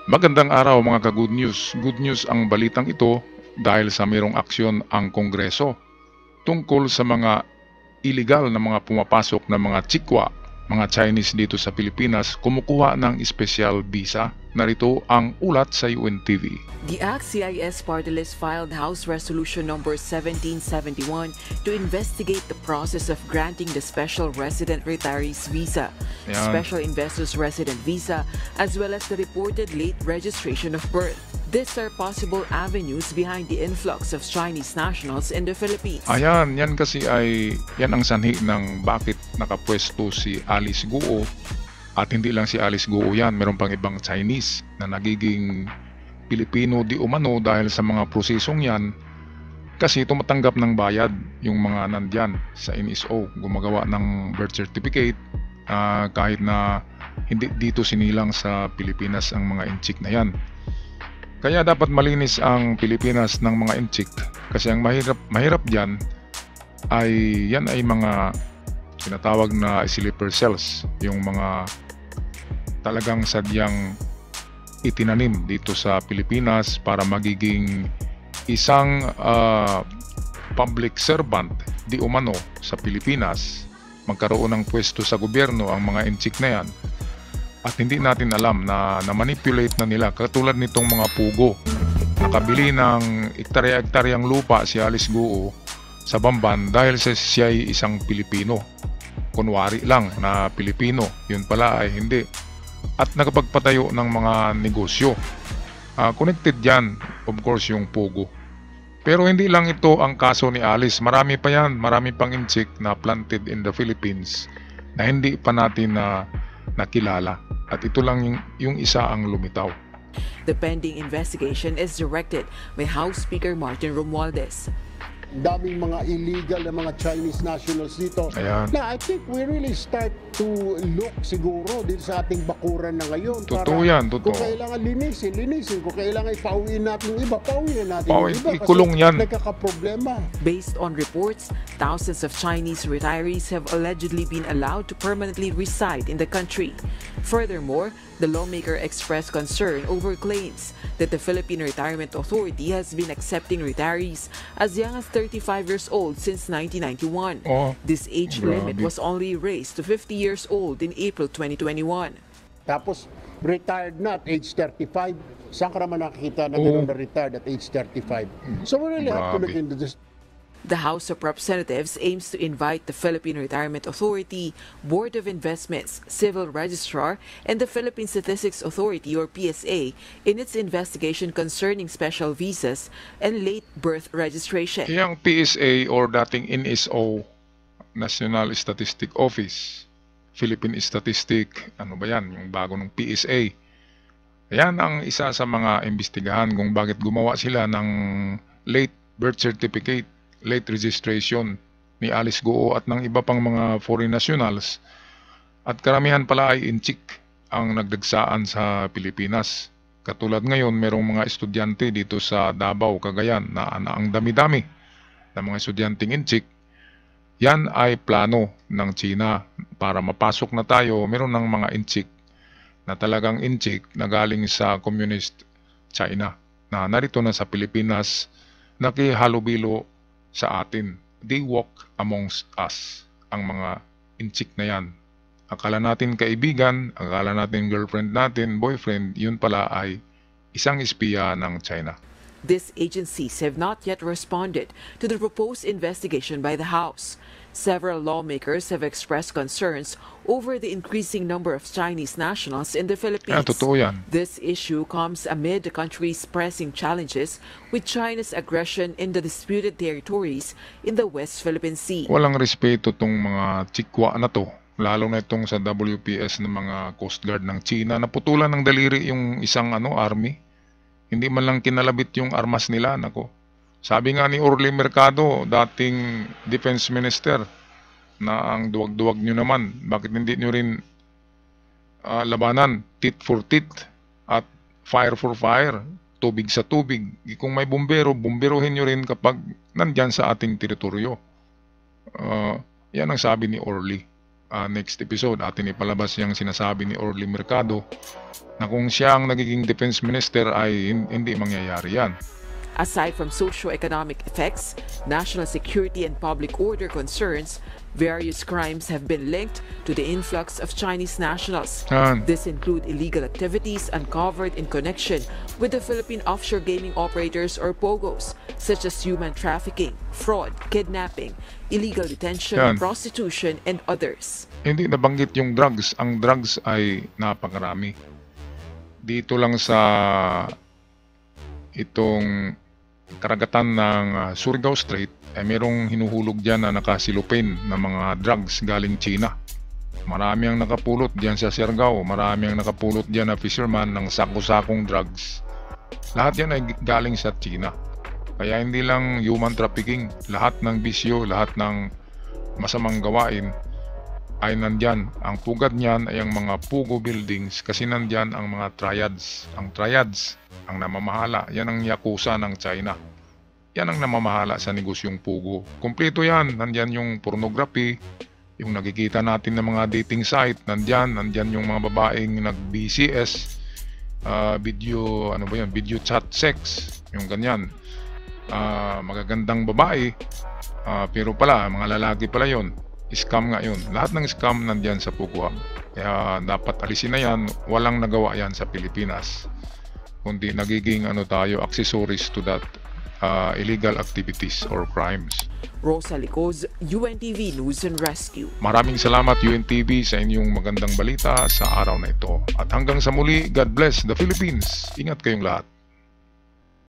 Magandang araw mga ka-good news. Good news ang balitang ito dahil sa mayroong aksyon ang Kongreso tungkol sa mga illegal na mga pumapasok na mga Chikwa, mga Chinese dito sa Pilipinas kumukuha ng special visa. Narito ang ulat sa UNTV. The ACT-CIS party list filed House Resolution number 1771 to investigate the process of granting the Special Resident Retirees Visa, Special Investors Resident Visa, as well as the reported late registration of birth. These are possible avenues behind the influx of Chinese nationals in the Philippines. Ayan, yan kasi yan ang sanhi ng bakit nakapwesto si Alice Guo. At hindi lang si Alice Guo yan, meron pang ibang Chinese na nagiging Pilipino di umano dahil sa mga prosesong yan kasi tumatanggap ng bayad yung mga nandyan sa NSO, gumagawa ng birth certificate kahit na hindi dito sinilang sa Pilipinas ang mga inchik na yan. Kaya dapat malinis ang Pilipinas ng mga inchik kasi ang mahirap dyan yan ay mga tinatawag na sleeper cells, yung mga talagang sadyang itinanim dito sa Pilipinas para magiging isang public servant di umano sa Pilipinas, magkaroon ng pwesto sa gobyerno ang mga inchik na yan. At hindi natin alam na manipulate na nila katulad nitong mga pugo. Nakabili ng ektarya-ektaryang lupa si Alice Guo sa Bamban dahil siya ay isang Pilipino. Kunwari lang na Pilipino, yun pala ay hindi. At nakapagpatayo ng mga negosyo. Connected yan, of course, yung pugo. Pero hindi lang ito ang kaso ni Alice. Marami pa yan, marami pang inchik na planted in the Philippines na hindi pa natin nakilala. At ito lang yung isa ang lumitaw. The pending investigation is directed by House Speaker Martin Romualdez. Daming mga illegal na mga Chinese nationals dito. Ayan. Na I think we really start to look siguro din sa ating bakuran na ngayon. Totoo yan, totoo. Kung kailangan linisin. Kung kailangan ipauwiin natin yung iba, pauwiin natin Pauwiin, yung iba. ikulong yan. Nagkakaproblema. Based on reports, thousands of Chinese retirees have allegedly been allowed to permanently reside in the country. Furthermore, the lawmaker expressed concern over claims that the Philippine Retirement Authority has been accepting retirees as young as 35 years old since 1991. This age limit was only raised to 50 years old in April 2021. Tapos, retired na at age 35. Saan ka naman nakikita na gano'n na retired at age 35? So we really have to look into this. The House of Representatives aims to invite the Philippine Retirement Authority, Board of Investments, Civil Registrar, and the Philippine Statistics Authority or PSA in its investigation concerning special visas and late birth registration. Yung PSA or dating NSO, National Statistic Office, Philippine Statistic, ano ba yan, yung bago ng PSA. Yan ang isa sa mga imbestigahan kung bakit gumawa sila ng late birth certificate, late registration ni Alice Guo at ng iba pang mga foreign nationals. At karamihan pala ay inchik ang nagdagsaan sa Pilipinas. Katulad ngayon, merong mga estudyante dito sa Davao, Cagayan na ang dami-dami ng mga estudyanteng inchik. Yan ay plano ng China para mapasok na tayo. Meron ng mga inchik na talagang inchik na galing sa Communist China na narito na sa Pilipinas nakihalubilo sa atin. They walk amongst us, ang mga inchik na yan. Akala natin kaibigan, akala natin girlfriend natin, boyfriend, yun pala ay isang espiya ng China. These agencies have not yet responded to the proposed investigation by the House. Several lawmakers have expressed concerns over the increasing number of Chinese nationals in the Philippines. Totoo yan. This issue comes amid the country's pressing challenges with China's aggression in the disputed territories in the West Philippine Sea. Walang respeto tong mga Chikwa na to, lalo na itong sa WPS ng mga Coast Guard ng China. Naputulan ng daliri yung isang army. Hindi man lang kinalabit yung armas nila. Nako. Sabi nga ni Orly Mercado, dating Defense Minister, na ang duwag-duwag nyo naman. Bakit hindi nyo rin labanan, tit for tit at fire for fire, tubig sa tubig. Kung may bumbero, bumberohin nyo rin kapag nandyan sa ating teritoryo. Yan ang sabi ni Orly. next episode atin ipalabas yung sinasabi ni Orly Mercado na kung siya ang nagiging defense minister ay hindi mangyayari yan. Aside from socio-economic effects, national security and public order concerns, various crimes have been linked to the influx of Chinese nationals. Yan. This include illegal activities uncovered in connection with the Philippine offshore gaming operators or POGOs, such as human trafficking, fraud, kidnapping, illegal detention, Yan. prostitution, and others. Hindi nabanggit yung drugs. Ang drugs ay napakarami. Dito lang sa itong karagatan ng Surigao Strait ay merong hinuhulog dyan na nakasilupin na mga drugs galing China. Marami ang nakapulot dyan sa Siargao, marami ang nakapulot dyan na fisherman ng sako-sakong drugs. Lahat yan ay galing sa China. Kaya hindi lang human trafficking, lahat ng bisyo, lahat ng masamang gawain ay nandyan. Ang pugad niyan ay ang mga Pugo buildings kasi nandyan ang mga triads. Ang triads, ang namamahala, yan ang yakuza ng China. Yan ang namamahala sa negosyong Pugo. Kompleto yan, nandyan yung pornography, yung nakikita natin ng mga dating site, nandyan yung mga babaeng nag-BCS, video, video chat sex, yung ganyan. Magagandang babae, pero pala, mga lalaki pala yon. Scam nga yun. Lahat ng scam nandyan sa Pugo Hub. Kaya dapat alisin na yan. Walang nagawa yan sa Pilipinas. Kundi nagiging accessories to that illegal activities or crimes. Rosa Licoz, UNTV News and Rescue. Maraming salamat UNTV sa inyong magandang balita sa araw na ito. At hanggang sa muli, God bless the Philippines. Ingat kayong lahat.